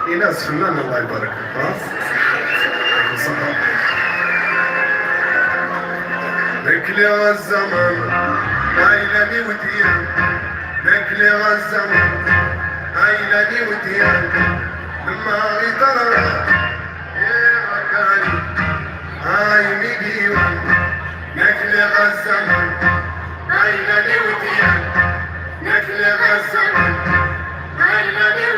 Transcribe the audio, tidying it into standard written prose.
ايناس فنان الله يبارك ها. لك لي غالزمان عيلاني وديان، لك لي غالزمان عيلاني وديان، لما غيطرى يا ركاني عايمي ديوان، لك لي غالزمان عيلاني وديان، لك لي غالزمان عيلاني